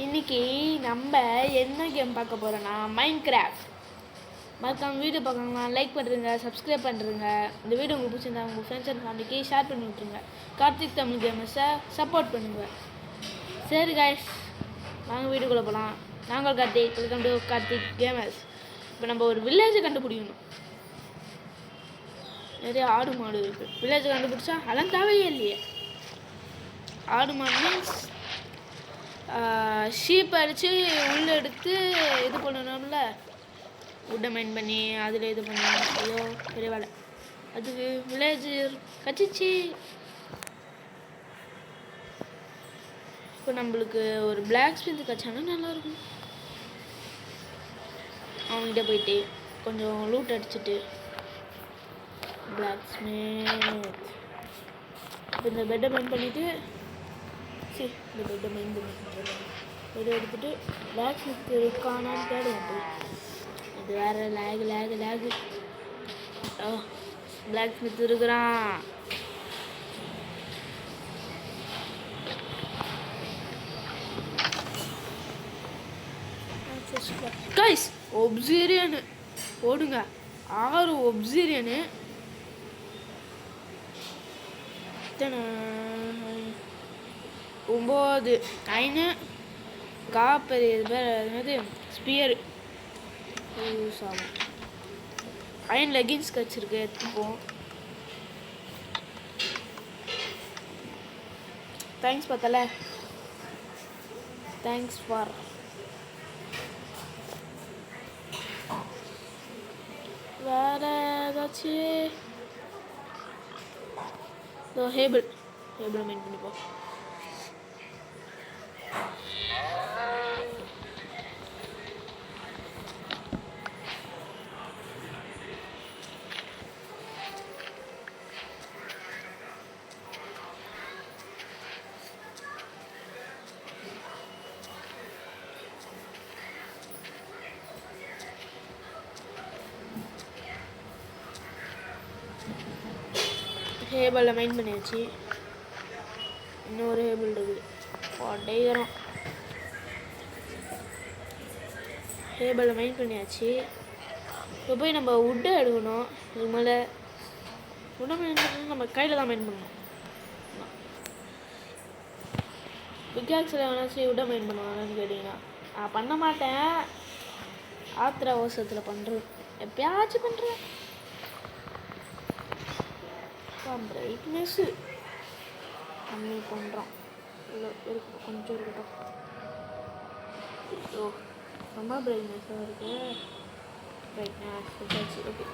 இன்னைக்கு நம்ம என்ன கேம் பார்க்க போகிறோன்னா மைன்கிராஃப்ட். மறக்காம வீடியோ பார்க்கணும்னா லைக் பண்ணுறங்க, சப்ஸ்கிரைப் பண்ணுறங்க. இந்த வீடியோ உங்களுக்கு பிடிச்சிருந்தா உங்கள் ஃப்ரெண்ட்ஸ் அண்ட் ஃபேமிலிக்கு ஷேர் பண்ணி விட்ருங்க. கார்த்திக் தமிழ் கேமர்ஸை சப்போர்ட் பண்ணுங்க. சரி காய்ஸ், வாங்க வீடியோக்குள்ளே போகலாம். நாங்கள் Karthik, welcome to Karthik gamers. இப்போ நம்ம ஒரு வில்லேஜை கண்டுபிடிக்கணும். நிறைய ஆடு மாடு இருக்குது. வில்லேஜை கண்டுபிடிச்சா அதெல்லாம் தேவையே இல்லையே. ஆடு மாடு மீன்ஸ் ஷீப் அடித்து உள்ளே எடுத்து இது பண்ணணும்ல, உட்டை மைண்ட் பண்ணி அதில் இது பண்ணி. ஐயோ பெரிய வேலை. அதுக்கு வில்லேஜ் கச்சிச்சு. இப்போ நம்மளுக்கு ஒரு பிளாக் ஸ்மித் கச்சானா நல்லாயிருக்கும். அவங்ககிட்ட போயிட்டு கொஞ்சம் லூட் அடிச்சுட்டு பிளாக் ஸ்மித் இப்போ இந்த பெட்டை மைண்ட் பண்ணிவிட்டு இந்த பெட்டை மைண்ட் பண்ணிட்டு பெட்டை எடுத்துகிட்டு பிளாக் ஸ்மித் இருக்கானான்னு தேடுவோம் போய். அது வேறு லேகு. பிளாக் ஸ்மித் இருக்கிறான். கைஸ், ஒப்சீரியனு போடுங்க. 6 ஒப்சீரியனு. 9 9 காப்பர். இது பேர் என்னது, ஸ்பியர் யூஸ் ஆகும். அயன் லெகின்ஸ் கச்சிருக்கு, எடுத்துப்போம். தேங்க்ஸ் பார்த்தல, தேங்க்ஸ் ஃபார். வேற ஏதாச்சும் ஹேபிள் மெயின் பண்ணிப்போம். ஹேபிளில் மைண்ட் பண்ணியாச்சு. இன்னொரு ஹேபிள் இருக்குது, உடையிறோம். ஹேபிளில் மைண்ட் பண்ணியாச்சு. இப்போ போய் நம்ம உட்டை எடுக்கணும். இது மேலே உடை மைண்ட் பண்ணணும். நம்ம கையில் தான் மைண்ட் பண்ணணும். பிக்காக்ஸில் வேணாச்சும் உடை மைண்ட் பண்ணுவாங்கன்னு கேட்டிங்கன்னா நான் பண்ண மாட்டேன். ஆத்திர அவசரத்தில் பண்ணுறது, எப்பயாச்சும் பண்ணுறேன். பிரைட்னஸ்ஸு கம்மி பண்ணுறோம். இல்லை இருக்கட்டும், கொஞ்சம் இருக்கட்டும். ஓ, ரொம்ப பிரைட்னஸாக இருக்கு. பிரைட்னஸ் வச்சாச்சு. ஓகே,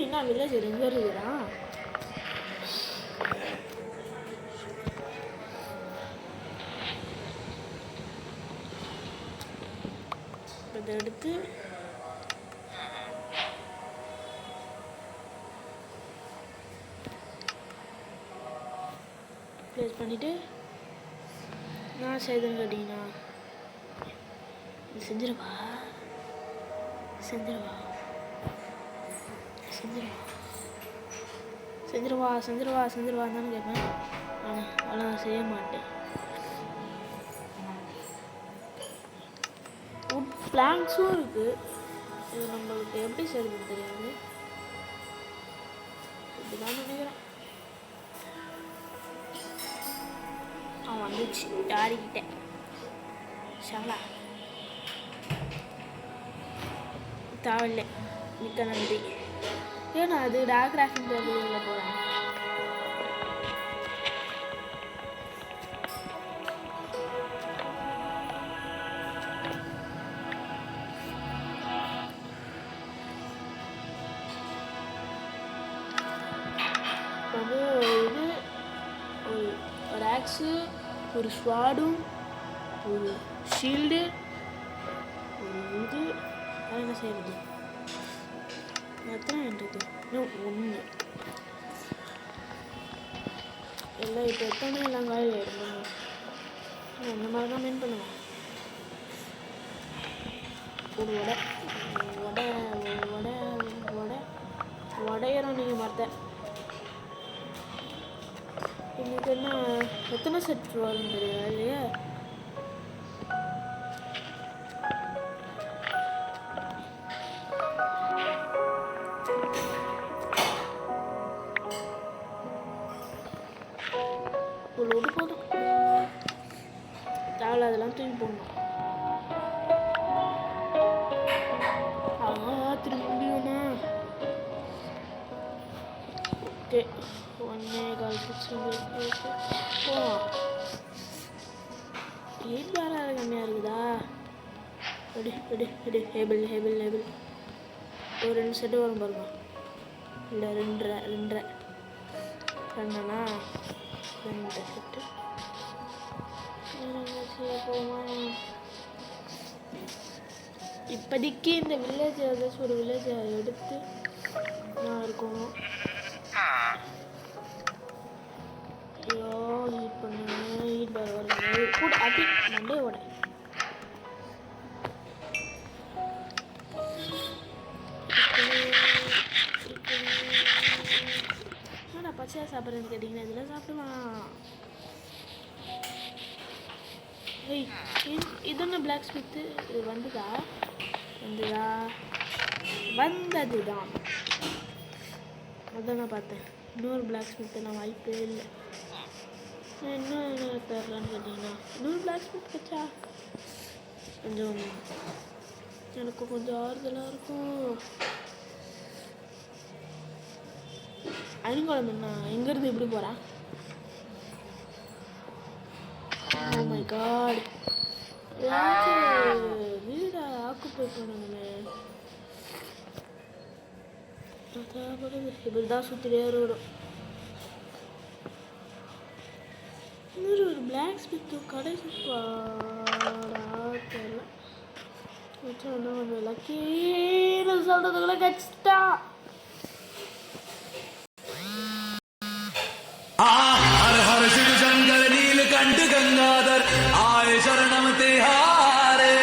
என்ன வில்லேஜ் எங்கே இருக்குதா? இதை எடுத்து ப்ளேஸ் பண்ணிவிட்டு நான் செய்தேன்னு கேட்டிங்கன்னா இது செஞ்சிருவா தானே கேட்பேன். ஆனால் அவ்வளோ நான் செய்ய மாட்டேன். வுட் பிளாங்க்ஸும் இருக்குது. இது நம்மளுக்கு எப்படி செய்யறது தெரியாது. இப்படிதான் நினைக்கிறேன். அவன் வந்துச்சு யாரிக்கிட்டேன். ஷாலா தேவையில்லை, மிக்க நன்றி. ஏன்னா அது டாக்ராஃபிங் டேபிளில் போகிறேன். வந்து இது ஒரு ஆக்ஸு, ஒரு ஸ்வாடும், ஒரு ஷீல்டு, ஒரு இது. என்ன செய்யறது? எத்தனை வேண்டது? இன்னும் 1 எல்லாம். இப்போ எத்தனை எல்லாம் காயில் ஆகிடும். அந்த மாதிரி தான் மெயின் பண்ணுவேன். ஒரு வடை உடையிறோம் நீங்கள் மரத்தை. இன்னைக்கு என்ன எத்தனை செட் வரும் தெரியும் இல்லையா? ஒரு போதும் தேவை அதெல்லாம் தூக்கி போடணும். திரும்ப முடியுமா? ஓகே 1.5 போகலாம். 8 பார் கம்மியாக இருக்குதா? ஹேபிள் ஒரு 2 செட்டு வரும் பாருங்க. இல்லை 2.5 ரெண்டுனா 2 செட்டு போமா. இப்போதைக்கு இந்த வில்லேஜ் ஏதாச்சும் ஒரு வில்லேஜை எடுத்து நான் இருக்கணும். ஐயோ ஹீட் பண்ணு, ஹீட் பார் வருது கூட அடி மண்டே ஓட. என்னடா பச்சையாக சாப்பிட்றேன்னு கேட்டிங்கன்னா இதெல்லாம் சாப்பிடலாம். ஏய் இது என்ன பிளாக் ஸ்மித்து வந்தது தான் அதான் நான் பார்த்தேன். இன்னொரு பிளாக் ஸ்மித்து நான் வாய்ப்பே இல்லை. என்ன தரலான்னு கேட்டிங்கன்னா இன்னொரு பிளாக் ஸ்மித் வச்சா கொஞ்சம் எனக்கு கொஞ்சம் ஆறுதலாக இருக்கும். அணிகுளம் என்ன எங்கேருந்து எப்படி போகிறேன்? Oh my god. வீடை ஆக்குப்பை பண்ணணுமே. இப்படி தான் சுற்றிலே ரோடும். இன்னொரு ஒரு பிளாக் ஸ்மித்து கடைசி பாடா தெரியல. இன்னும் கொஞ்சம் லக்கீன்னு சொல்கிறதுக்குள்ள கச்சிட்டா. गंगाधर आए शरणम तिहारे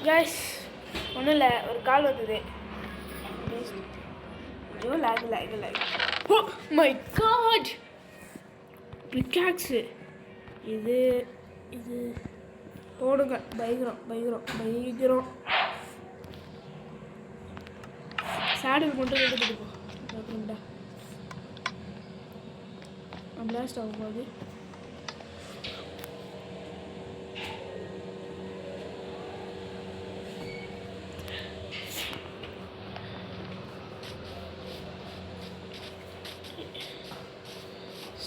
गाइस ஒன்றும் இல்லை, ஒரு கால் வந்தது. ஐயோ lag oh my god pickaxe இது போடுங்க. பயங்கரம் சேடல் மட்டும் எடுத்துட்டு போ. அப்புறம்டா பிளாஸ்ட் ஆகும்போது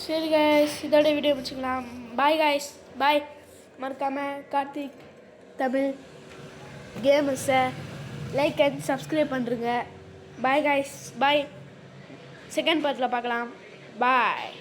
சரி கைஸ், இதோட வீடியோ முடிச்சுக்கலாம். Bye guys, bye. மறக்காமல் கார்த்திக் தமிழ் கேமர்ஸை லைக் அண்ட் சப்ஸ்கிரைப் பண்ணுறங்க. பாய் கைஸ், பாய். செகண்ட் பார்ட்டில் பார்க்கலாம். பாய்.